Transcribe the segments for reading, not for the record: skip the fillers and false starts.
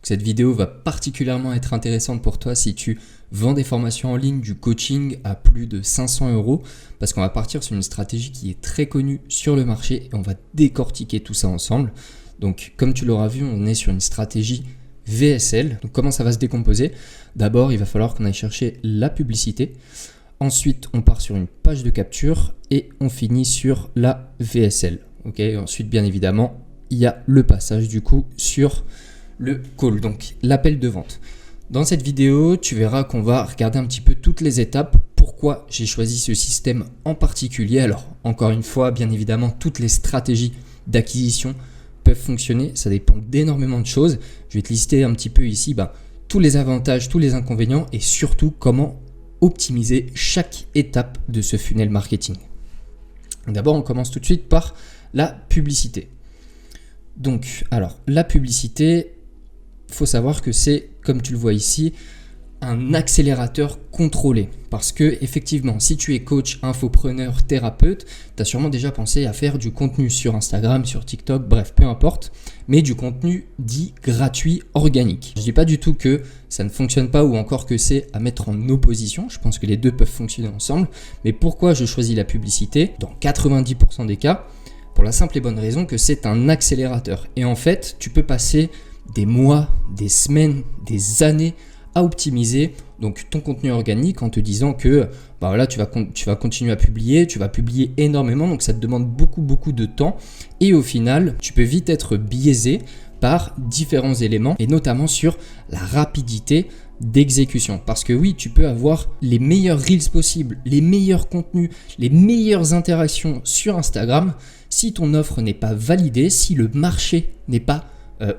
Cette vidéo va particulièrement être intéressante pour toi si tu vends des formations en ligne, du coaching à plus de 500 €, parce qu'on va partir sur une stratégie qui est très connue sur le marché et on va décortiquer tout ça ensemble. Donc comme tu l'auras vu, on est sur une stratégie VSL. Donc comment ça va se décomposer? D'abord, il va falloir qu'on aille chercher la publicité. Ensuite, on part sur une page de capture et on finit sur la VSL. Ensuite, bien évidemment, il y a le passage du coup sur le call, donc l'appel de vente. Dans cette vidéo, tu verras qu'on va regarder un petit peu toutes les étapes, pourquoi j'ai choisi ce système en particulier. Alors, encore une fois, bien évidemment, toutes les stratégies d'acquisition peuvent fonctionner, ça dépend d'énormément de choses. Je vais te lister un petit peu ici tous les avantages, tous les inconvénients et surtout comment optimiser chaque étape de ce funnel marketing. D'abord, on commence tout de suite par la publicité. Donc, alors, la publicité, il faut savoir que c'est, comme tu le vois ici, un accélérateur contrôlé. Parce que, effectivement, si tu es coach, infopreneur, thérapeute, tu as sûrement déjà pensé à faire du contenu sur Instagram, sur TikTok, bref, peu importe, mais du contenu dit gratuit, organique. Je ne dis pas du tout que ça ne fonctionne pas ou encore que c'est à mettre en opposition. Je pense que les deux peuvent fonctionner ensemble. Mais pourquoi je choisis la publicité? Dans 90% des cas, pour la simple et bonne raison que c'est un accélérateur. Et en fait, tu peux passer des mois, des semaines, des années à optimiser donc ton contenu organique en te disant que tu vas continuer à publier, tu vas publier énormément, donc ça te demande beaucoup de temps et au final, tu peux vite être biaisé par différents éléments et notamment sur la rapidité d'exécution. Parce que oui, tu peux avoir les meilleurs reels possibles, les meilleurs contenus, les meilleures interactions sur Instagram. Si ton offre n'est pas validée, si le marché n'est pas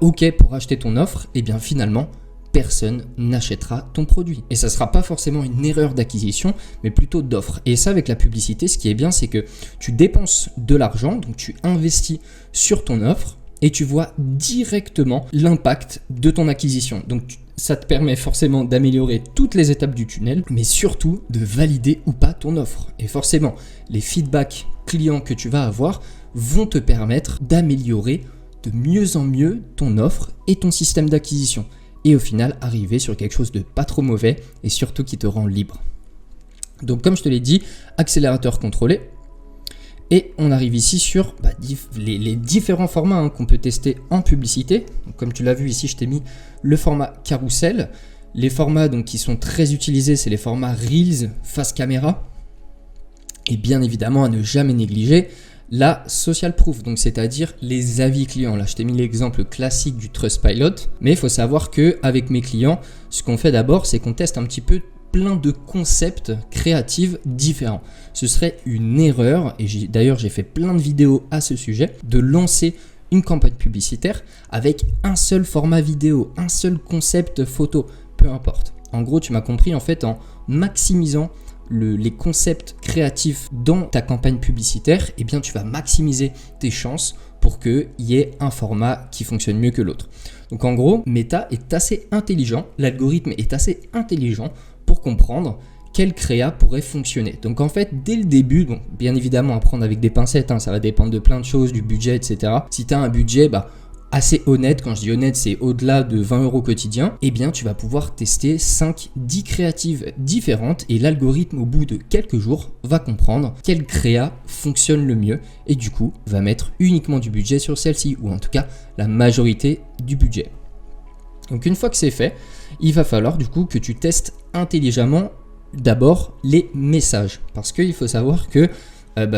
OK pour acheter ton offre, et bien finalement, personne n'achètera ton produit. Et ça ne sera pas forcément une erreur d'acquisition, mais plutôt d'offre. Et ça, avec la publicité, ce qui est bien, c'est que tu dépenses de l'argent, donc tu investis sur ton offre et tu vois directement l'impact de ton acquisition. Donc, ça te permet forcément d'améliorer toutes les étapes du tunnel, mais surtout de valider ou pas ton offre. Et forcément, les feedbacks clients que tu vas avoir vont te permettre d'améliorer de mieux en mieux ton offre et ton système d'acquisition. Et au final, arriver sur quelque chose de pas trop mauvais et surtout qui te rend libre. Donc comme je te l'ai dit, accélérateur contrôlé. Et on arrive ici sur les différents formats qu'on peut tester en publicité. Donc, comme tu l'as vu ici, je t'ai mis le format carousel. Les formats qui sont très utilisés, c'est les formats Reels, face caméra. Et bien évidemment, à ne jamais négliger, la social proof, donc c'est-à-dire les avis clients. Là, je t'ai mis l'exemple classique du Trustpilot, mais il faut savoir qu'avec mes clients, ce qu'on fait d'abord, c'est qu'on teste un petit peu plein de concepts créatifs différents. Ce serait une erreur, et d'ailleurs j'ai fait plein de vidéos à ce sujet, de lancer une campagne publicitaire avec un seul format vidéo, un seul concept photo, peu importe. En gros, tu m'as compris, en fait, en maximisant les concepts créatifs dans ta campagne publicitaire, eh bien tu vas maximiser tes chances pour qu'il y ait un format qui fonctionne mieux que l'autre. Donc en gros, Meta est assez intelligent, l'algorithme est assez intelligent pour comprendre quelle créa pourrait fonctionner. Donc en fait, dès le début, donc bien évidemment à prendre avec des pincettes, ça va dépendre de plein de choses, du budget, etc. Si tu as un budget assez honnête, quand je dis honnête, c'est au-delà de 20 € quotidien, eh bien tu vas pouvoir tester 5-10 créatives différentes et l'algorithme au bout de quelques jours va comprendre quelle créa fonctionne le mieux et du coup va mettre uniquement du budget sur celle-ci ou en tout cas la majorité du budget. Donc une fois que c'est fait, il va falloir du coup que tu testes intelligemment d'abord les messages parce qu'il faut savoir que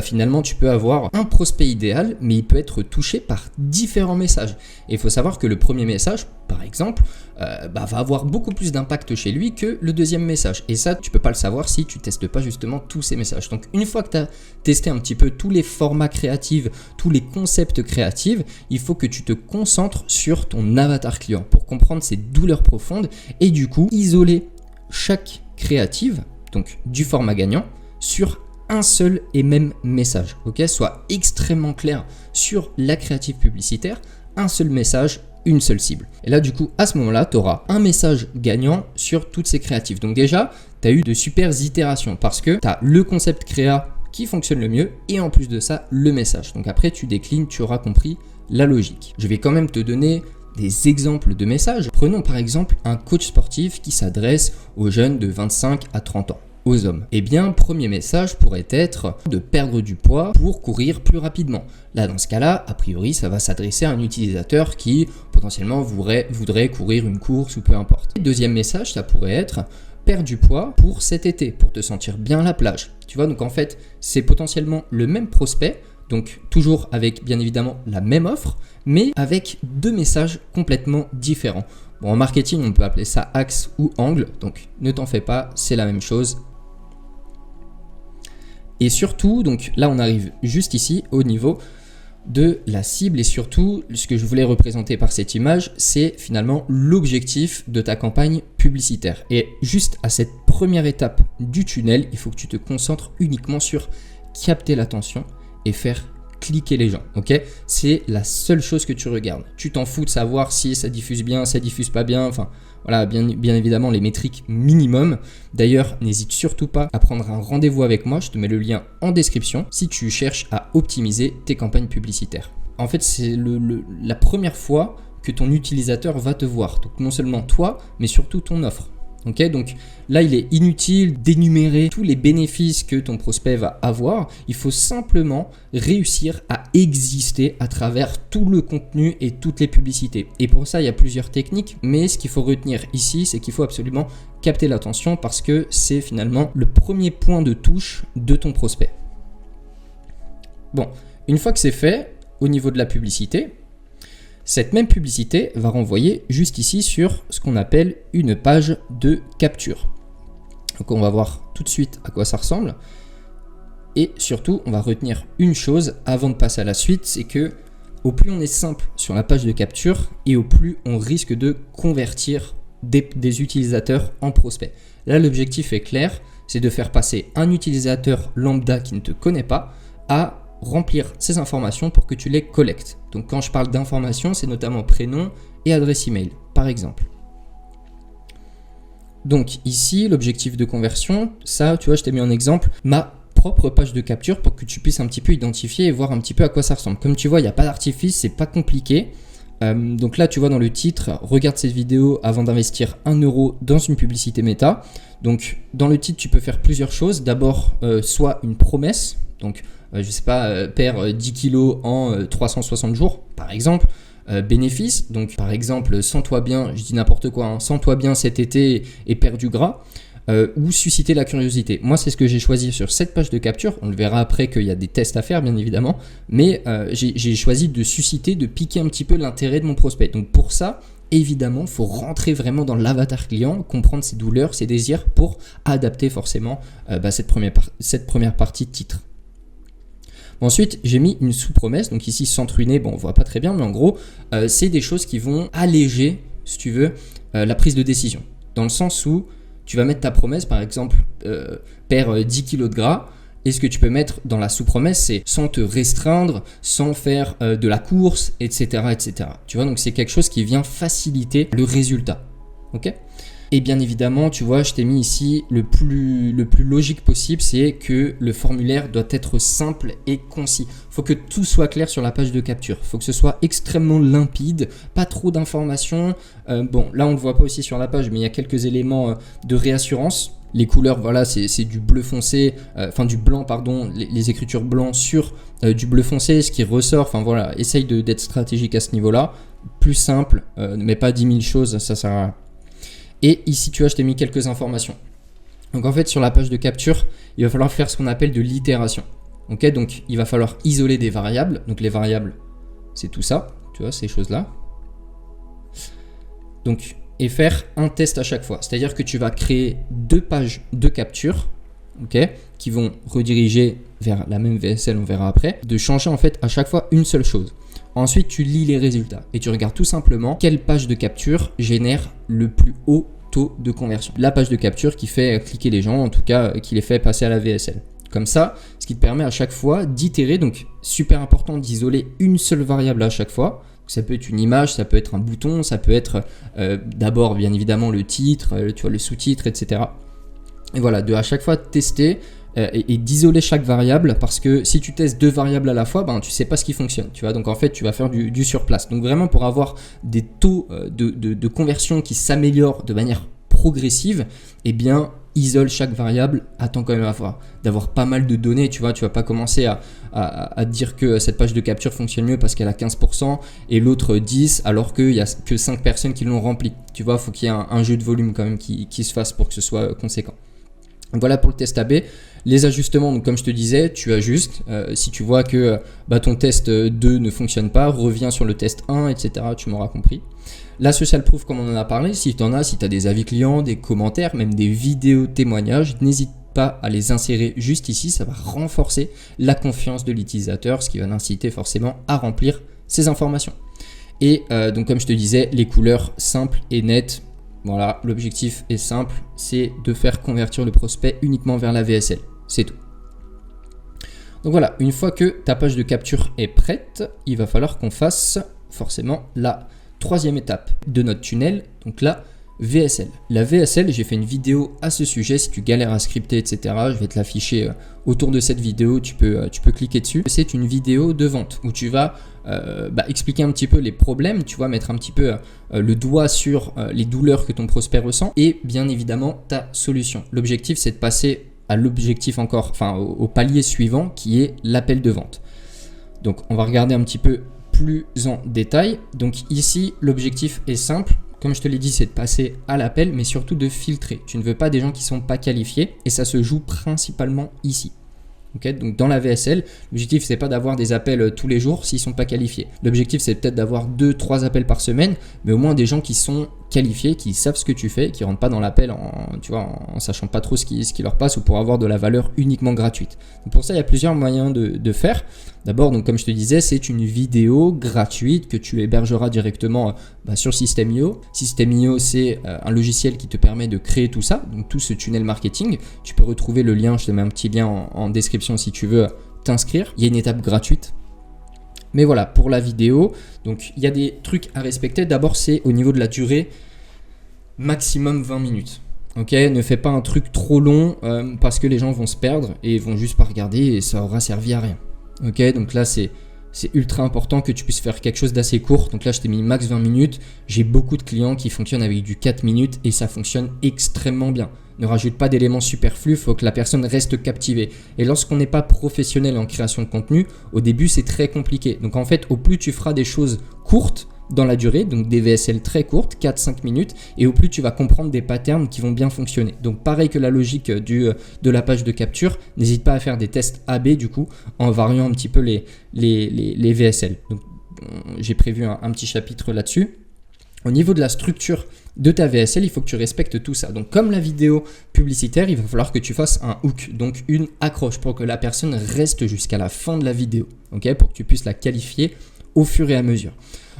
finalement tu peux avoir un prospect idéal mais il peut être touché par différents messages et il faut savoir que le premier message par exemple va avoir beaucoup plus d'impact chez lui que le deuxième message et ça tu peux pas le savoir si tu testes pas justement tous ces messages. Donc une fois que tu as testé un petit peu tous les formats créatifs, tous les concepts créatifs, il faut que tu te concentres sur ton avatar client pour comprendre ses douleurs profondes et du coup isoler chaque créative donc du format gagnant sur un seul et même message, soit extrêmement clair sur la créative publicitaire, un seul message, une seule cible. Et là, du coup, à ce moment-là, tu auras un message gagnant sur toutes ces créatives. Donc déjà, tu as eu de super itérations parce que tu as le concept créa qui fonctionne le mieux et en plus de ça, le message. Donc après, tu déclines, tu auras compris la logique. Je vais quand même te donner des exemples de messages. Prenons par exemple un coach sportif qui s'adresse aux jeunes de 25 à 30 ans. Aux hommes. Eh bien, premier message pourrait être de perdre du poids pour courir plus rapidement. Là, dans ce cas-là, a priori, ça va s'adresser à un utilisateur qui potentiellement voudrait courir une course ou peu importe. Deuxième message, ça pourrait être perdre du poids pour cet été, pour te sentir bien à la plage. Tu vois, donc en fait, c'est potentiellement le même prospect, donc toujours avec bien évidemment la même offre, mais avec deux messages complètement différents. Bon, en marketing, on peut appeler ça axe ou angle, donc ne t'en fais pas, c'est la même chose. Et surtout, donc là on arrive juste ici au niveau de la cible et surtout ce que je voulais représenter par cette image, c'est finalement l'objectif de ta campagne publicitaire. Et juste à cette première étape du tunnel, il faut que tu te concentres uniquement sur capter l'attention et faire cliquer les gens, ok? C'est la seule chose que tu regardes. Tu t'en fous de savoir si ça diffuse bien, ça diffuse pas bien, enfin voilà, bien évidemment les métriques minimum. D'ailleurs, n'hésite surtout pas à prendre un rendez-vous avec moi, je te mets le lien en description si tu cherches à optimiser tes campagnes publicitaires. En fait, c'est la première fois que ton utilisateur va te voir, donc non seulement toi, mais surtout ton offre. Okay, donc là, il est inutile d'énumérer tous les bénéfices que ton prospect va avoir. Il faut simplement réussir à exister à travers tout le contenu et toutes les publicités. Et pour ça, il y a plusieurs techniques. Mais ce qu'il faut retenir ici, c'est qu'il faut absolument capter l'attention parce que c'est finalement le premier point de touche de ton prospect. Bon, une fois que c'est fait, au niveau de la publicité, cette même publicité va renvoyer juste ici sur ce qu'on appelle une page de capture. Donc on va voir tout de suite à quoi ça ressemble. Et surtout, on va retenir une chose avant de passer à la suite, c'est que au plus on est simple sur la page de capture et au plus on risque de convertir des utilisateurs en prospects. Là, l'objectif est clair, c'est de faire passer un utilisateur lambda qui ne te connaît pas à remplir ces informations pour que tu les collectes. Donc quand je parle d'informations, c'est notamment prénom et adresse email, par exemple. Donc ici, l'objectif de conversion, ça, tu vois, je t'ai mis en exemple ma propre page de capture pour que tu puisses un petit peu identifier et voir un petit peu à quoi ça ressemble. Comme tu vois, il n'y a pas d'artifice, c'est pas compliqué. Donc là, tu vois dans le titre, regarde cette vidéo avant d'investir 1 euro dans une publicité méta. Donc dans le titre, tu peux faire plusieurs choses. D'abord, soit une promesse, donc je sais pas, perds 10 kilos en 360 jours, par exemple. Bénéfice, donc par exemple, sens-toi bien, je dis n'importe quoi, hein, sens-toi bien cet été et perds du gras. Ou susciter la curiosité. Moi, c'est ce que j'ai choisi sur cette page de capture. On le verra après qu'il y a des tests à faire, bien évidemment. Mais j'ai choisi de susciter, de piquer un petit peu l'intérêt de mon prospect. Donc pour ça, évidemment, il faut rentrer vraiment dans l'avatar client, comprendre ses douleurs, ses désirs pour adapter forcément cette première partie de titre. Ensuite, j'ai mis une sous-promesse. Donc ici, centre uné, bon, on voit pas très bien, mais en gros, c'est des choses qui vont alléger, si tu veux, la prise de décision. Dans le sens où tu vas mettre ta promesse, par exemple, perds 10 kg de gras. Et ce que tu peux mettre dans la sous-promesse, c'est sans te restreindre, sans faire de la course, etc., etc. Tu vois, donc c'est quelque chose qui vient faciliter le résultat. Ok ? Et bien évidemment, tu vois, je t'ai mis ici le plus logique possible, c'est que le formulaire doit être simple et concis. Il faut que tout soit clair sur la page de capture. Il faut que ce soit extrêmement limpide, pas trop d'informations. Bon, là, on ne le voit pas aussi sur la page, mais il y a quelques éléments de réassurance. Les couleurs, voilà, c'est du bleu foncé, du blanc, pardon, les écritures blancs sur du bleu foncé, ce qui ressort. Enfin voilà, essaye d'être stratégique à ce niveau-là. Plus simple, mais pas 10 000 choses, ça sert à rien. Et ici, tu vois, je t'ai mis quelques informations. Donc en fait, sur la page de capture, il va falloir faire ce qu'on appelle de l'itération. Ok, donc il va falloir isoler des variables. Donc les variables, c'est tout ça, tu vois, ces choses-là. Donc, et faire un test à chaque fois. C'est-à-dire que tu vas créer 2 pages de capture, ok, qui vont rediriger vers la même VSL, on verra après, de changer en fait à chaque fois une seule chose. Ensuite, tu lis les résultats et tu regardes tout simplement quelle page de capture génère le plus haut taux de conversion. La page de capture qui fait cliquer les gens, en tout cas qui les fait passer à la VSL. Comme ça, ce qui te permet à chaque fois d'itérer, donc super important d'isoler une seule variable à chaque fois. Ça peut être une image, ça peut être un bouton, ça peut être d'abord bien évidemment le titre, tu vois, le sous-titre, etc. Et voilà, à chaque fois tester et d'isoler chaque variable, parce que si tu testes 2 variables à la fois, ben, tu sais pas ce qui fonctionne, tu vois. Donc en fait, tu vas faire du sur place. Donc vraiment, pour avoir des taux de conversion qui s'améliorent de manière progressive, eh bien, isole chaque variable. Attends quand même d'avoir pas mal de données, tu vois. Tu vas pas commencer à dire que cette page de capture fonctionne mieux parce qu'elle a 15% et l'autre 10%, alors qu'il n'y a que 5 personnes qui l'ont rempli. Tu vois, il faut qu'il y ait un jeu de volume quand même qui se fasse pour que ce soit conséquent. Donc voilà pour le test AB. Les ajustements, donc comme je te disais, tu ajustes. Si tu vois que ton test 2 ne fonctionne pas, reviens sur le test 1, etc. Tu m'auras compris. La social proof, comme on en a parlé, si tu as des avis clients, des commentaires, même des vidéos témoignages, n'hésite pas à les insérer juste ici. Ça va renforcer la confiance de l'utilisateur, ce qui va l'inciter forcément à remplir ces informations. Et donc comme je te disais, les couleurs simples et nettes. Voilà, l'objectif est simple, c'est de faire convertir le prospect uniquement vers la VSL. C'est tout. Donc voilà, une fois que ta page de capture est prête, il va falloir qu'on fasse forcément la 3e étape de notre tunnel, donc la VSL. La VSL, j'ai fait une vidéo à ce sujet. Si tu galères à scripter, etc., je vais te l'afficher autour de cette vidéo. Tu peux cliquer dessus. C'est une vidéo de vente où tu vas expliquer un petit peu les problèmes. Tu vas mettre un petit peu le doigt sur les douleurs que ton prospect ressent et bien évidemment ta solution. L'objectif, c'est de passer à l'objectif au palier suivant qui est l'appel de vente. Donc, on va regarder un petit peu plus en détail. Donc ici, l'objectif est simple. Comme je te l'ai dit, c'est de passer à l'appel, mais surtout de filtrer. Tu ne veux pas des gens qui ne sont pas qualifiés et ça se joue principalement ici. Okay, donc dans la VSL, l'objectif, c'est pas d'avoir des appels tous les jours s'ils ne sont pas qualifiés. L'objectif, c'est peut-être d'avoir 2-3 appels par semaine, mais au moins des gens qui sont qualifiés, qui savent ce que tu fais, qui ne rentrent pas dans l'appel en sachant pas trop ce qui leur passe ou pour avoir de la valeur uniquement gratuite. Donc pour ça, il y a plusieurs moyens de faire. D'abord, donc comme je te disais, c'est une vidéo gratuite que tu hébergeras directement sur System.io. System.io, c'est un logiciel qui te permet de créer tout ça, donc tout ce tunnel marketing. Tu peux retrouver le lien, je te mets un petit lien en description si tu veux t'inscrire. Il y a une étape gratuite. Mais voilà, pour la vidéo, donc il y a des trucs à respecter. D'abord, c'est au niveau de la durée, maximum 20 minutes. Ok, ne fais pas un truc trop long parce que les gens vont se perdre et vont juste pas regarder et ça aura servi à rien. Ok, donc là c'est ultra important que tu puisses faire quelque chose d'assez court. Donc là je t'ai mis max 20 minutes. J'ai beaucoup de clients qui fonctionnent avec du 4 minutes et ça fonctionne extrêmement bien. Ne rajoute pas d'éléments superflus, il faut que la personne reste captivée. Et lorsqu'on n'est pas professionnel en création de contenu, au début c'est très compliqué. Donc en fait, au plus tu feras des choses courtes dans la durée, donc des VSL très courtes, 4-5 minutes, et au plus tu vas comprendre des patterns qui vont bien fonctionner. Donc pareil que la logique de la page de capture, n'hésite pas à faire des tests AB du coup, en variant un petit peu les VSL. Donc j'ai prévu un petit chapitre là-dessus. Au niveau de la structure de ta VSL, il faut que tu respectes tout ça. Donc comme la vidéo publicitaire, il va falloir que tu fasses un hook, donc une accroche pour que la personne reste jusqu'à la fin de la vidéo, okay, pour que tu puisses la qualifier au fur et à mesure.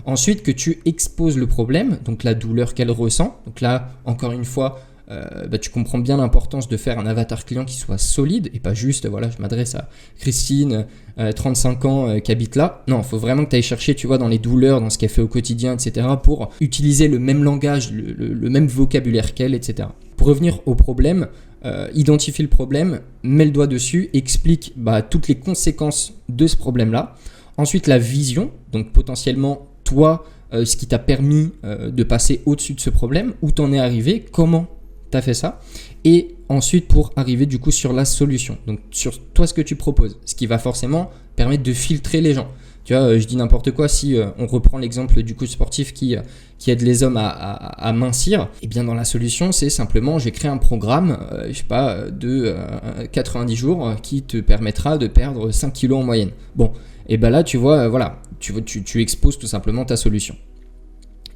Ensuite, que tu exposes le problème, donc la douleur qu'elle ressent. Donc là, encore une fois, tu comprends bien l'importance de faire un avatar client qui soit solide et pas juste, voilà, je m'adresse à Christine, 35 ans, qui habite là. Non, il faut vraiment que tu ailles chercher, tu vois, dans les douleurs, dans ce qu'elle fait au quotidien, etc. pour utiliser le même langage, le même vocabulaire qu'elle, etc. Pour revenir au problème, identifie le problème, mets le doigt dessus, explique toutes les conséquences de ce problème-là. Ensuite, la vision, donc potentiellement, toi, ce qui t'a permis de passer au-dessus de ce problème, où t'en es arrivé, comment tu as fait ça. Et ensuite, pour arriver du coup sur la solution, donc sur toi ce que tu proposes, ce qui va forcément permettre de filtrer les gens. Tu vois, je dis n'importe quoi, si on reprend l'exemple du coach sportif qui aide les hommes à mincir, et bien dans la solution, c'est simplement, j'ai créé un programme, de 90 jours qui te permettra de perdre 5 kilos en moyenne. Bon, et bien là, tu vois, voilà, tu exposes tout simplement ta solution.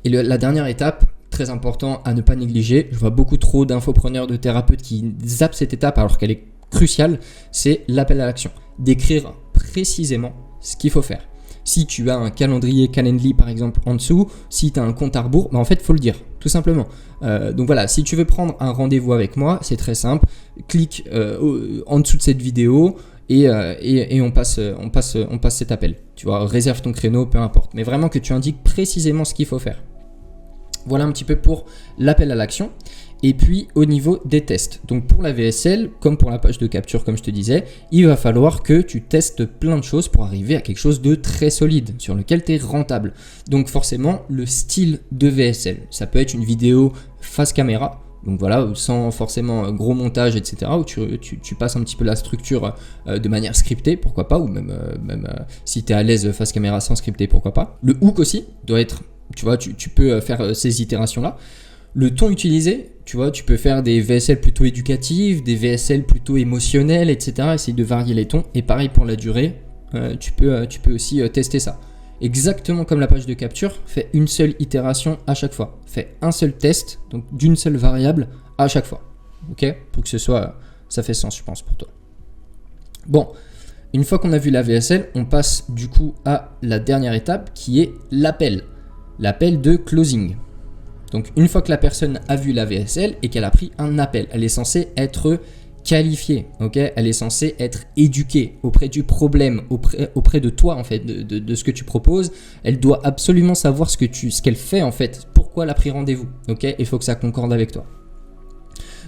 Et la dernière étape, très important à ne pas négliger, je vois beaucoup trop d'infopreneurs, de thérapeutes qui zappent cette étape alors qu'elle est cruciale, c'est l'appel à l'action. D'écrire précisément ce qu'il faut faire. Si tu as un calendrier Calendly par exemple en dessous, si tu as un compte à rebours, en fait il faut le dire, tout simplement. Donc voilà, si tu veux prendre un rendez-vous avec moi, c'est très simple, clique en dessous de cette vidéo et on passe cet appel. Tu vois, réserve ton créneau, peu importe. Mais vraiment que tu indiques précisément ce qu'il faut faire. Voilà un petit peu pour l'appel à l'action. Et puis au niveau des tests, donc pour la VSL, comme pour la page de capture, comme je te disais, il va falloir que tu testes plein de choses pour arriver à quelque chose de très solide, sur lequel tu es rentable. Donc forcément, le style de VSL, ça peut être une vidéo face caméra, donc voilà, sans forcément gros montage, etc., où tu passes un petit peu la structure de manière scriptée, pourquoi pas, ou même si tu es à l'aise face caméra sans scripter, pourquoi pas. Le hook aussi doit être, tu vois, tu peux faire ces itérations-là. Le ton utilisé, tu vois, tu peux faire des VSL plutôt éducatives, des VSL plutôt émotionnelles, etc. Essayer de varier les tons. Et pareil pour la durée, tu peux aussi tester ça. Exactement comme la page de capture, fais une seule itération à chaque fois. Fais un seul test, donc d'une seule variable à chaque fois. Ok ? Pour que ça fait sens, je pense, pour toi. Bon, une fois qu'on a vu la VSL, on passe du coup à la dernière étape qui est l'appel. L'appel de closing. Donc une fois que la personne a vu la VSL et qu'elle a pris un appel, elle est censée être qualifiée, ok ? Elle est censée être éduquée auprès du problème, auprès de toi en fait, de ce que tu proposes. Elle doit absolument savoir ce qu'elle fait en fait, pourquoi elle a pris rendez-vous, ok ? Il faut que ça concorde avec toi.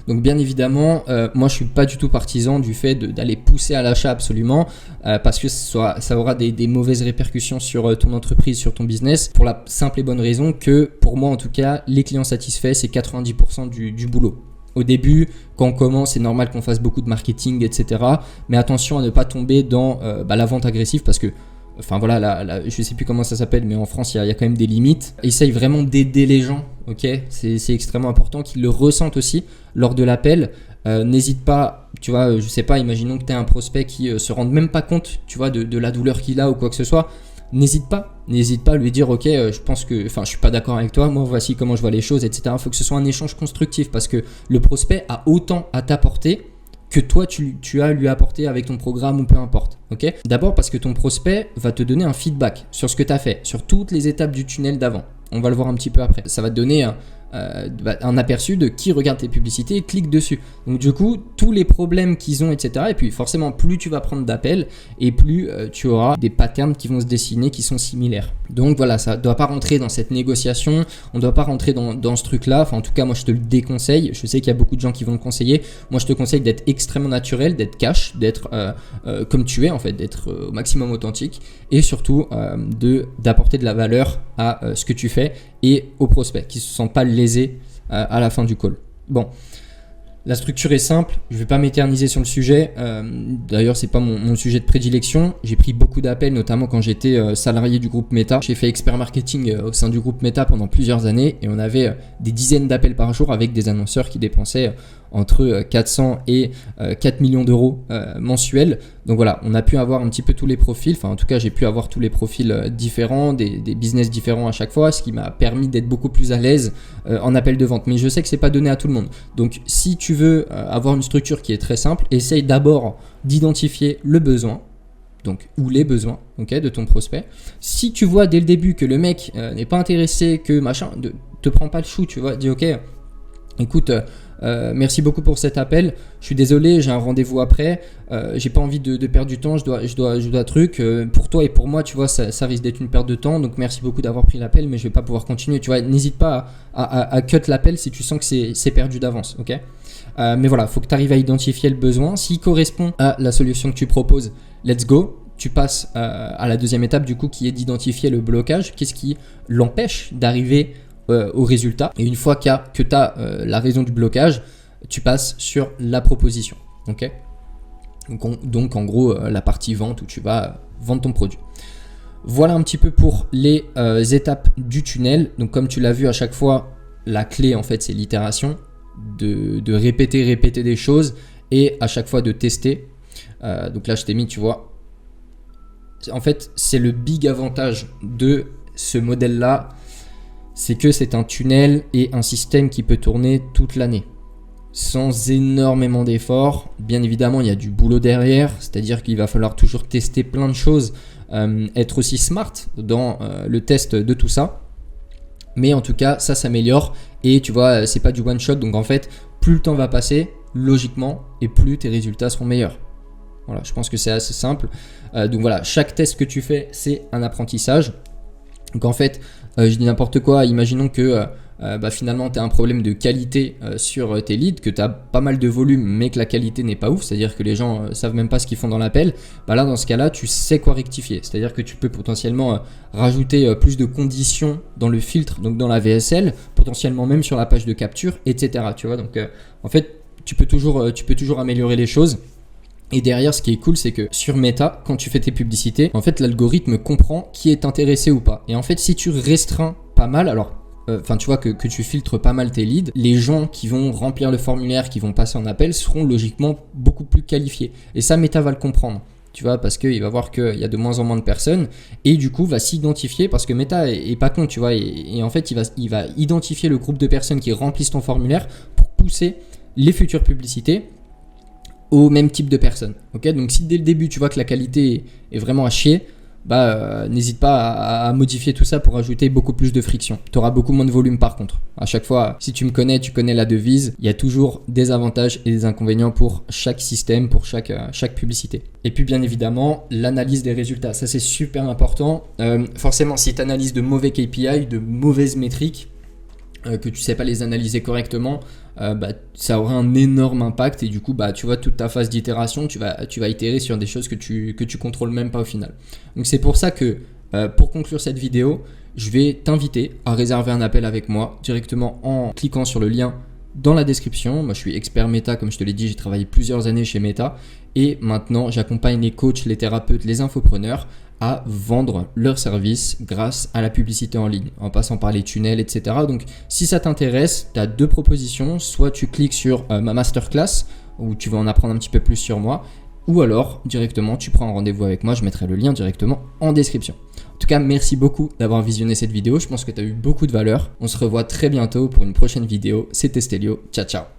Donc bien évidemment, moi je suis pas du tout partisan du fait d'aller pousser à l'achat absolument parce que ça aura des mauvaises répercussions sur ton entreprise, sur ton business, pour la simple et bonne raison que pour moi en tout cas, les clients satisfaits c'est 90% du boulot. Au début, quand on commence, c'est normal qu'on fasse beaucoup de marketing, etc. Mais attention à ne pas tomber dans la vente agressive parce que enfin voilà, je sais plus comment ça s'appelle, mais en France, il y a quand même des limites. Essaye vraiment d'aider les gens, ok ? C'est extrêmement important qu'ils le ressentent aussi lors de l'appel. N'hésite pas, tu vois, je sais pas, imaginons que tu as un prospect qui se rende même pas compte, tu vois, de la douleur qu'il a ou quoi que ce soit. N'hésite pas à lui dire, ok, je pense que, je suis pas d'accord avec toi, moi voici comment je vois les choses, etc. Il faut que ce soit un échange constructif parce que le prospect a autant à t'apporter que toi tu as à lui apporter avec ton programme ou peu importe. Okay ? D'abord parce que ton prospect va te donner un feedback sur ce que tu as fait, sur toutes les étapes du tunnel d'avant. On va le voir un petit peu après. Ça va te donner un aperçu de qui regarde tes publicités et clique dessus. Donc du coup, tous les problèmes qu'ils ont, etc. Et puis forcément, plus tu vas prendre d'appels et plus tu auras des patterns qui vont se dessiner qui sont similaires. Donc voilà, ça ne doit pas rentrer dans cette négociation, on ne doit pas rentrer dans ce truc-là. Enfin, en tout cas, moi je te le déconseille. Je sais qu'il y a beaucoup de gens qui vont le conseiller. Moi je te conseille d'être extrêmement naturel, d'être cash, d'être comme tu es en fait, d'être au maximum authentique et surtout d'apporter de la valeur à ce que tu fais et aux prospects qui ne se sentent pas lésés à la fin du call. Bon, la structure est simple, je ne vais pas m'éterniser sur le sujet. D'ailleurs, ce n'est pas mon sujet de prédilection. J'ai pris beaucoup d'appels, notamment quand j'étais salarié du groupe Meta. J'ai fait expert marketing au sein du groupe Meta pendant plusieurs années et on avait des dizaines d'appels par jour avec des annonceurs qui dépensaient entre 400 et 4 millions d'euros mensuels. Donc voilà, on a pu avoir un petit peu tous les profils, enfin en tout cas j'ai pu avoir tous les profils différents, des business différents à chaque fois, ce qui m'a permis d'être beaucoup plus à l'aise en appel de vente. Mais je sais que c'est pas donné à tout le monde. Donc si tu veux avoir une structure qui est très simple, essaye d'abord d'identifier le besoin. Donc, ou les besoins, okay, de ton prospect. Si tu vois dès le début que le mec n'est pas intéressé, que machin, te prends pas le chou, tu vois, dis ok, écoute, merci beaucoup pour cet appel. Je suis désolé, j'ai un rendez-vous après. J'ai pas envie de perdre du temps. Je dois truc. Pour toi et pour moi, tu vois, ça risque d'être une perte de temps. Donc merci beaucoup d'avoir pris l'appel, mais je vais pas pouvoir continuer. Tu vois, n'hésite pas à cut l'appel si tu sens que c'est perdu d'avance, ok ? Mais voilà, faut que tu arrives à identifier le besoin. S'il correspond à la solution que tu proposes, let's go. Tu passes à la deuxième étape du coup, qui est d'identifier le blocage. Qu'est-ce qui l'empêche d'arriver au résultat. Et une fois que tu as la raison du blocage, tu passes sur la proposition. Okay ? Donc en gros, la partie vente où tu vas vendre ton produit. Voilà un petit peu pour les étapes du tunnel. Donc comme tu l'as vu à chaque fois, la clé en fait c'est l'itération, de répéter des choses et à chaque fois de tester. Donc là je t'ai mis, tu vois, en fait c'est le big avantage de ce modèle là, c'est que c'est un tunnel et un système qui peut tourner toute l'année sans énormément d'efforts. Bien évidemment, il y a du boulot derrière, c'est-à-dire qu'il va falloir toujours tester plein de choses, être aussi smart dans le test de tout ça. Mais en tout cas, ça s'améliore et tu vois, c'est pas du one shot. Donc en fait, plus le temps va passer, logiquement, et plus tes résultats seront meilleurs. Voilà, je pense que c'est assez simple. Donc voilà, chaque test que tu fais, c'est un apprentissage. Donc en fait, je dis n'importe quoi, imaginons que finalement tu as un problème de qualité sur tes leads, que tu as pas mal de volume mais que la qualité n'est pas ouf, c'est-à-dire que les gens savent même pas ce qu'ils font dans l'appel, là dans ce cas-là tu sais quoi rectifier, c'est-à-dire que tu peux potentiellement rajouter plus de conditions dans le filtre, donc dans la VSL, potentiellement même sur la page de capture, etc. Tu vois, donc en fait tu peux toujours améliorer les choses. Et derrière, ce qui est cool, c'est que sur Meta, quand tu fais tes publicités, en fait, l'algorithme comprend qui est intéressé ou pas. Et en fait, si tu restreins pas mal, alors, tu vois que tu filtres pas mal tes leads, les gens qui vont remplir le formulaire, qui vont passer en appel, seront logiquement beaucoup plus qualifiés. Et ça, Meta va le comprendre. Tu vois, parce qu'il va voir qu'il y a de moins en moins de personnes et du coup va s'identifier, parce que Meta est pas con, tu vois, et en fait il va identifier le groupe de personnes qui remplissent ton formulaire pour pousser les futures publicités au même type de personnes. Ok, donc si dès le début tu vois que la qualité est vraiment à chier, n'hésite pas à modifier tout ça pour ajouter beaucoup plus de friction. Tu auras beaucoup moins de volume par contre. À chaque fois, si tu me connais, tu connais la devise, il y a toujours des avantages et des inconvénients pour chaque système, pour chaque publicité. Et puis bien évidemment, l'analyse des résultats, ça c'est super important. Forcément, si tu analyses de mauvais KPI, de mauvaises métriques, que tu sais pas les analyser correctement, ça aura un énorme impact et du coup tu vois toute ta phase d'itération, tu vas itérer sur des choses que tu contrôles même pas au final. Donc c'est pour ça que pour conclure cette vidéo, je vais t'inviter à réserver un appel avec moi directement en cliquant sur le lien dans la description. Moi je suis expert Meta, comme je te l'ai dit, j'ai travaillé plusieurs années chez Meta et maintenant j'accompagne les coachs, les thérapeutes, les infopreneurs à vendre leurs services grâce à la publicité en ligne, en passant par les tunnels, etc. Donc si ça t'intéresse, tu as deux propositions. Soit tu cliques sur ma masterclass où tu vas en apprendre un petit peu plus sur moi, ou alors directement tu prends un rendez-vous avec moi, je mettrai le lien directement en description. En tout cas, merci beaucoup d'avoir visionné cette vidéo, je pense que tu as eu beaucoup de valeur. On se revoit très bientôt pour une prochaine vidéo. C'était Stélio, ciao ciao.